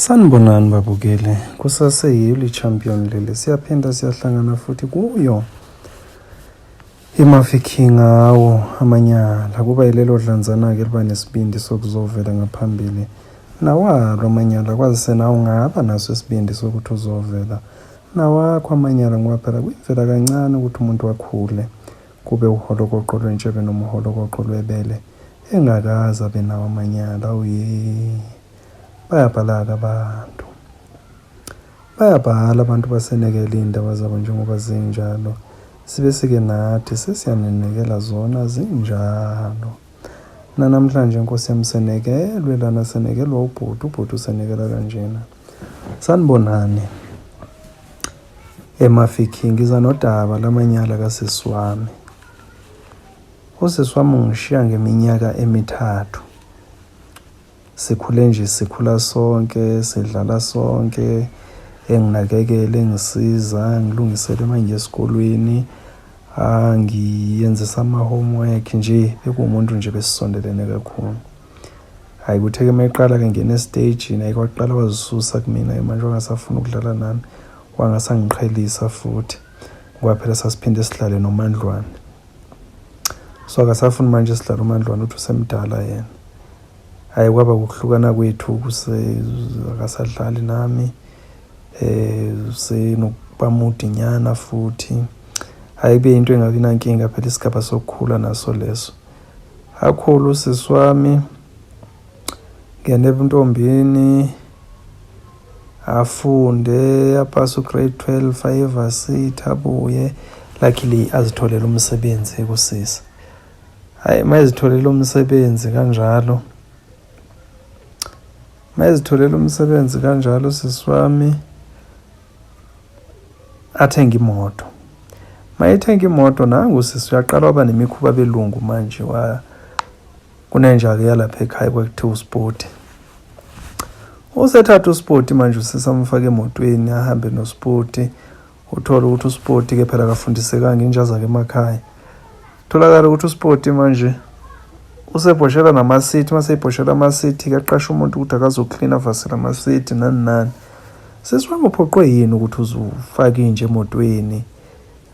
Sanibonani babukele, kusaseyilo champion leli, siyaphinda siyahlangana futhi kuyo iMafikeng awo amanyala. Kuba yilelo dlanzana-ke liba nesibindi sokuzovela ngaphambili nawalo amanyala, kwazi sena ungaba naso isibindi sokuthi uzovela nawakho amanyala, ngoba phela kuyivela kancane ukuthi umuntu akhule kube uholokoqo lwentshebe noma uholokoqo lwebele engakazi abe nawo amanyala. Bayabhala abantu basenekela iy'ndaba zabo njengoba zinjalo, sibe sike nathi sesiyanenekela zona zinjalo. Namhlanje Nkosi yami senekelwe lana, senekelwa ubhuti usenekela kanjena. Sanibonani eMafikeng, ngiza nodaba lamanyala kasisi wami. Usisi wami ungishiya ngeminyaka emithathu. Sikhule nje, sikhula sonke, sidlala sonke, enginakekele, engisiza, ngilungisele manje esikolweni, ngiyenzisa ama-homework nje, bekuwumuntu nje besisondelene kakhulu. Hayi kuthe-ke mayiqala-ke ngena esitejini, ayikwaqala wazisusa kumina manje wangasafuna ukudlala nami, wangasangiqhelisa futhi, ngoba phela sasiphinde sidlale noMandlwane. So akasafuni manje sidlala uMandlwane, uthi usemdala yena. Hayi kwaba ukuhlukana kwethu, akasadlali nami, senokuba mudinyana futhi. Hayi kube into engabi nankinga, phela isigaba sokukhula naso leso. Akhulu usisi wami, ngene ebuntombini, afunde, apase ugrade 12, ayevasithi, abuye. Luckily azitholele umsebenzi kusisi. Hayi mayezitholele umsebenzi kanjalo, sisi wami athenga imoto. Mayethenga imoto, nangu sisi uyaqala waba nemikhuba belungu manje, kunenja-ke yalapha ekhaya kwakuthiwa uSport. Usethatha uSport manje, usisi amfake emotweni ahambe noSport. Uthola ukuthi uSport-ke phela akafundisekanga injaza-ke emakhaya. Tholakala ukuthi uSport manje usebhoshela namasithi, maseyibhoshela amasithi-ke aqasha umuntu ukuthi akazoklina avasela amasithi nani. Sisi wami uphoqwe yini ukuthi uzufake inje emotweni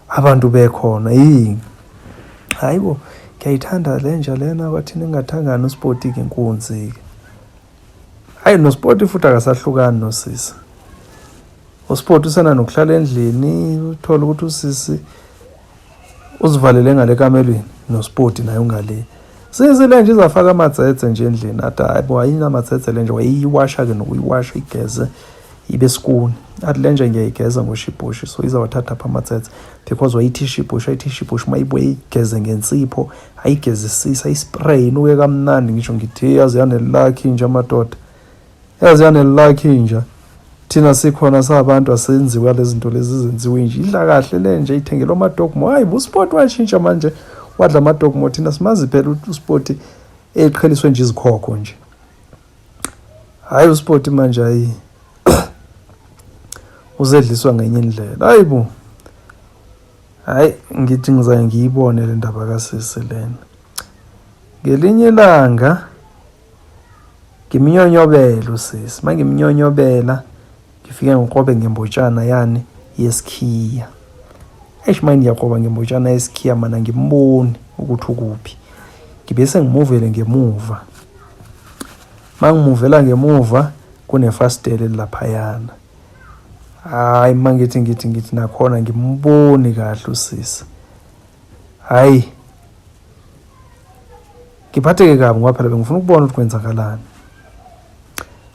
abantu bekhona yini? Hayi bo, ngiyayithanda lenja lena, kwathini engathangani uSport-ke inkunzi-ke. Hayi noSport futhi akasahlukani nosisi. uSport usena nokuhlala endlini, uthola ukuthi usisi uzivalele ngale kamelweni, noSport naye ungale. Sisi le nje izafaka amatsetse nje endlini, athi hayi bo ayina amatsetse le nje, wayiwasha-ke nokuyiwasha igeze ibe skuni. Athi le nje ngiyayigeza ngoshibhushi, so izawathatha apha amatsetse because wayithi ishibhushi mayibuye igeze ngensipho, ayigezisisa, ayispray inuke kamnandi. Ngisho ngithi yazi yanelilakhi nje amadoda, yazi yanelilakhi nje. Thina sikhona sabantu asenziwa lezi zinto lezi zenziwe nje. Idla kahle le nje, ithengelwa amadogmo. Hayi uSport washintsha manje, wadla amadogmo. Thina simazi phela uSport eqheliswe nje izikhokho nje. Hayi uSport manje hayi uzedliswa ngenye indlela. Hayi bo, hayi ngithi ngizaye ngiyibone le ndaba kasisi lena. Ngelinye ilanga ngiminyonyobela usisi, mangiminyonyobela ngifike ngiqobe ngembotshana yani yesikhiya. Manje ngiyaqoba ngembotshana yesikhiya mana ngimboni ukuthi ukuphi. Ngibe sengimuvele ngemuva. Mangimuvela ngemuva kunefastele laphayana. Hayi mangithi nakhona ngimboni kahle usisi. Hayi ngiphatheke kabi ngoba phela bengifuna ukubona ukuthi kwenzakalani.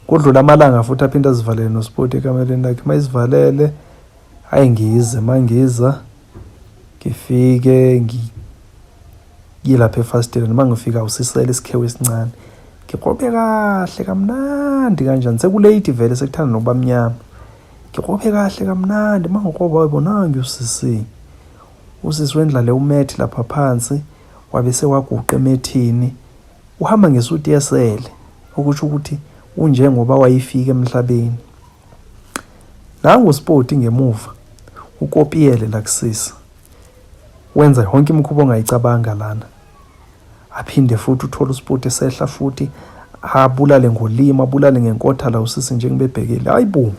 Kudlula amalanga futhi aphinda azivalele noSport ekameleni lakhe. Mayizivalele hayi ngize, mangiza ngifike ngiyilapha efasteleni. Mangifika usisela isikhewu esincane, ngiqophe kahle kamnandi kanjani, sekulate vele sekuthanda nokuba mnyama. Ngiqophe kahle kamnandi, mangiqoba wayibona usisi wendlale umethi lapha phansi, wabe sewaguqa emethini, uhamba ngesuti yesele, okusho ukuthi unjengoba wayifika emhlabeni. Nangu uSport ngemuva ukopiyele la kusisi, wenza yonke imikhuba ongayicabanga lana. Aphinde futhi uthola uSport esehla futhi abulale ngolima, abulale ngenkotha la usisi nje ngibebhekile. Hayibo,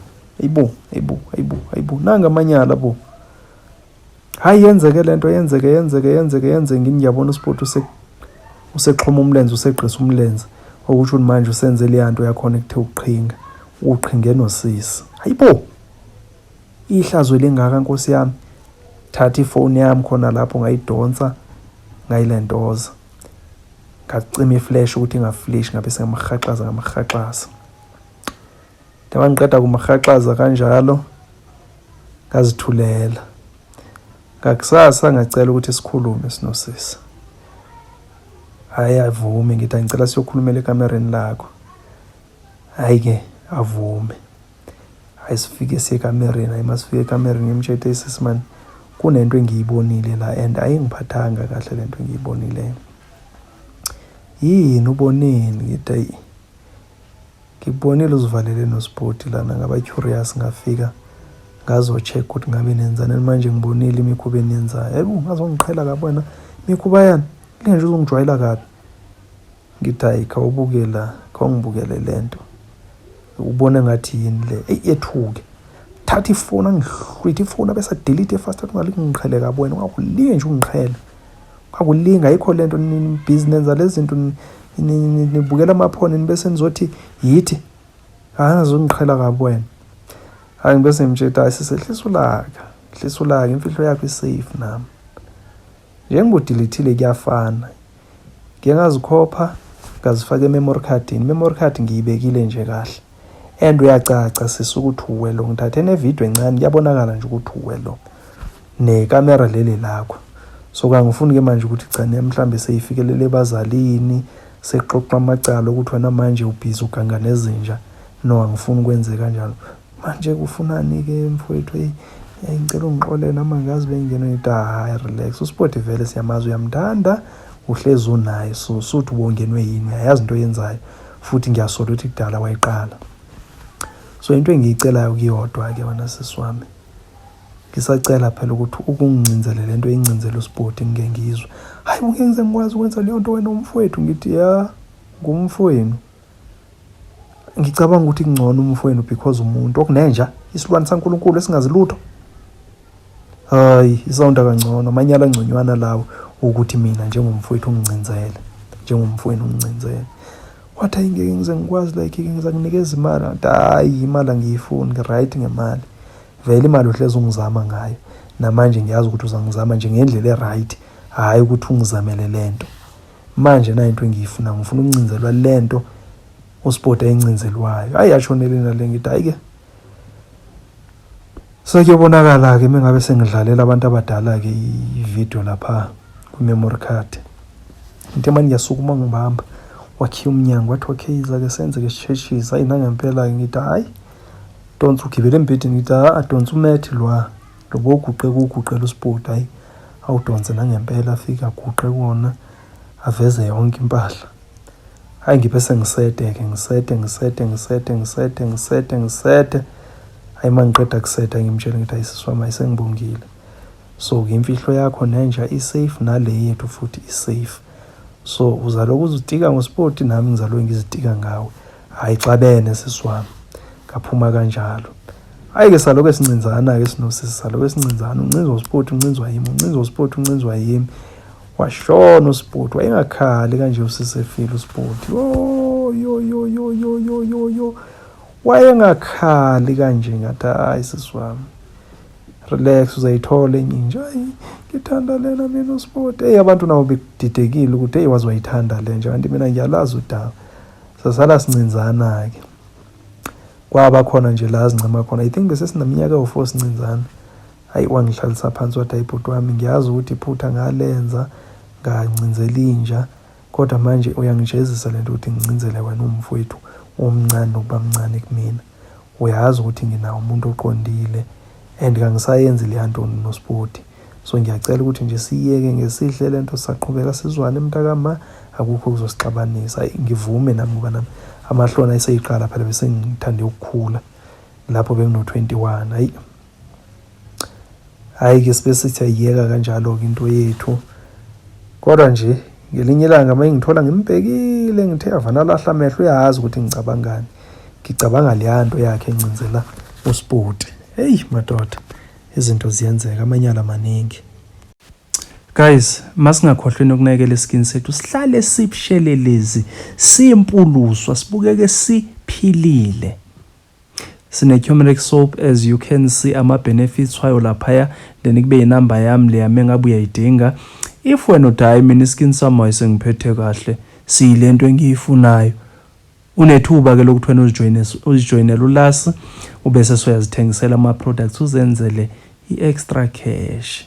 nanga amanyala bo. Hayi yenzeke lento, yenzeke ngiyabona uSport usexhuma umlenze, useqhisa umlenze. Okusho manje usenze leyanto yakhona ekuthe uqhinga. Uqhinge nosisi. Hayibo. Ihlazo lengaka Nkosi yami. Thatha ifone yami khona lapho ngayidonsa, ngayilentoza. Ngacima iflash ukuthi ingaflash, ngabe ngamahaqaza. Noma ngiqeda kumahaqaza kanjalo, ngazithulela. Ngakusasa ngacela ukuthi sikhulume sinosisi. Hayi avume, ngithi ngicela siyokhulumela ekamereni lakho. Hayi ke avume. Hayi sifike sekamereni, hayi masifike ekamereni ngimtshela isisi man, kunento engiyibonile la and ayingiphathanga kahle lento engiyibonile. Yini uboneni? Ngithi hayi ngikubonile uzivalele noSport lana, ngaba curious ngafika ngazo check ukuthi ngabe nenzani. Manje ngibonile imikhuba enenzayo. Yebo ngazongiqhela kabi wena imikhuba yani linje uzongijwayela kabi. Ngithi hayi khawubukela, khawungibukele lento ubone ngathi yini le ethuke. Thatha ifoni angihlwitha ifoni bese delete fast ungalingiqhele kabi wena, ungakulinge nje ungiqhela. Akulinga ayikho lento nini business lezi zinto nibukela amaphone bese nizothi yithi angazongiqhela kabi wena. Hayi bese ngimtshela ayisehlisulaka, hlisulaka imfihlo yakho isafe nami. Njengodelethile kuyafana. Ngeke ngazikhopha, ngazifaka ememory cardini. Memory card ngiyibekile nje kahle. And uyacaca sisukuthi uwelo, ngithathe nevideo encane kuyabonakala nje ukuthi uwelo. Nekamera leli lakho. So kangifuni ke manje ukuthi cha mhlambe seyifikelele ebazalini, sexoxa amacala ukuthi wena manje ubhizi uganga nezinja. No angifuni ukwenze kanjalo. Manje kufunani ke mfowethu ngicela ungixolele nama ngazi bengena ngithi hayi relax. uSport vele siyamazi uyamthanda, uhlezi unaye, so suthi ubongenwe yini, uyayazi into oyenzayo futhi ngiyasola ukuthi kudala wayiqala. So into engiyicelayo kuyodwa ke wena sisi wami, ngisacela phela ukuthi ukungcinzele lento engcinzela uSport ngeke ngizwe. Hayi ngeke ngikwazi ukwenza leyo nto wena umfowethu. Ngithi ya ngumfowenu. Ngicabanga ukuthi kungcono umfowenu because umuntu okunenja isilwane saNkulunkulu esingazi lutho. Hayi isawunda kangcono amanyala angconywana lawo ukuthi mina njengomfowethu ungcinzele, njengomfowenu ungcinzele. Wathi ngeke ngize ngikwazi like ngizakunikeza imali. Hayi imali angiyifuni, ngiright ngemali. Vele imali uhlezi ungizama ngayo. Namanje ngiyazi ukuthi uzangizama nje ngendlela eright, hayi ukuthi ungizamele lento. Manje na into engiyifuna, ngifuna ukuncinzelwa lento uSport ayincinzelwayo. Hayi yashonelena le ngithi hayi ke sekuyobonakala ke mengabe sengidlalela abantu abadala ke ivideo lapha ku memory card. Into manje yasukuma ngibamba wakhiya umnyango wathi okay izake senze ke sisheshisa. Hayi nangempela ngithi hayi don't ugibele embedeni. Ngithi don't umethi lo boguqela uSport. Hayi awudonse nangempela afika aguqe kuona aveze yonke impahla. Hayi ngibese ngisete ke ngisete. Hayi mangiqeda kuseta ngimtshela ngithi ayisiswama ayisengibongile. So imfihlo yakho nenja isafe nale yethu futhi isafe. So uzaloku uzitika ngoSport nami ngizaloku ngizitika ngawe. Hayi xabene siswami. Kaphuma kanjalo. Hayi ke saloku esincinzana ke sinosisi saloku esincinzana. Uncinzwa uSport uncinzwa yimi, uncinzwa uSport uncinzwa yimi. Washona uSport wayengakhali kanje usisefile uSport. Yo. Wayengakhali kanje ngathi hayi siswami. Relax uzayithola enye nje. Hayi ngithanda lena mina uSport. Abantu nabo bedidekile ukuthi wazwayithanda le nje kanti mina ngiyalazi udaba. Sasala sincinzana ke. Kwaba khona nje la zincema khona. I think bese sineminyaka u4 sincinzana. Hayi wangihlalisa phansi wathi ayibhuti wami ngiyazi ukuthi iphutha ngalenza ngancinzela inja, kodwa manje uyangijezisa lento ukuthi ngincinzele wena umfowethu omncane ukuba mncane kumina. Uyazi ukuthi nginawo umuntu oqondile and kangisayenzi le nto noSport. So ngiyacela ukuthi nje siyeke ngesihle lento saqhubeka sizwane emntakama, akukho kuzosixabanisa. Ngivume nami ngoba nami amahlona ayiseyiqala phela bese ngithande ukukhula lapho bengino 21. Hayi ke sibe sithi ayiyeka kanjalo ke into yethu, kodwa nje Ngelinye ilanga uma ngithola ngimbhekile ngithe avana lahla amehlo uyazi ukuthi ngicabangani. Ngicabanga leya nto yakhe encenzela uSpoti. Hey madoda, izinto ziyenzeka amanyala maningi. Guys, masingakhohlweni ukunakekela iskin sethu, sihlale sibushelelezi, simpuluswa, sibukeke siphilile. Sine turmeric soap, as you can see ama benefits wayo laphaya, then kube inamba yami le yami engabe uyayidinga. If wena uthi mina iskin sami ayisengiphethe kahle, siyilento engiyifunayo, unethuba ke lokuthi wena uzijoinele ulasi ubese soyazithengisela ama products uzenzele i-extra cash.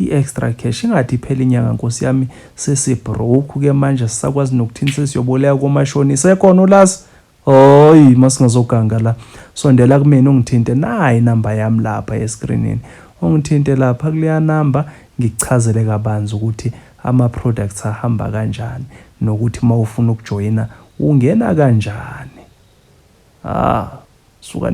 I-extra cash ingathi iphela inyanga nkosi yami sesibroke ke manje sisakwazi nokuthini sesiyoboleka komashoni sekhona ulasi. Hoyi masingazoganga la, sondela kumina ungithinte nayi inamba yami lapha escreenini, ungithinte lapha kuleya namba ngikuchazele kabanzi ukuthi ama products ahamba kanjani nokuthi mawufuna ukujoyina ungena kanjani. Suka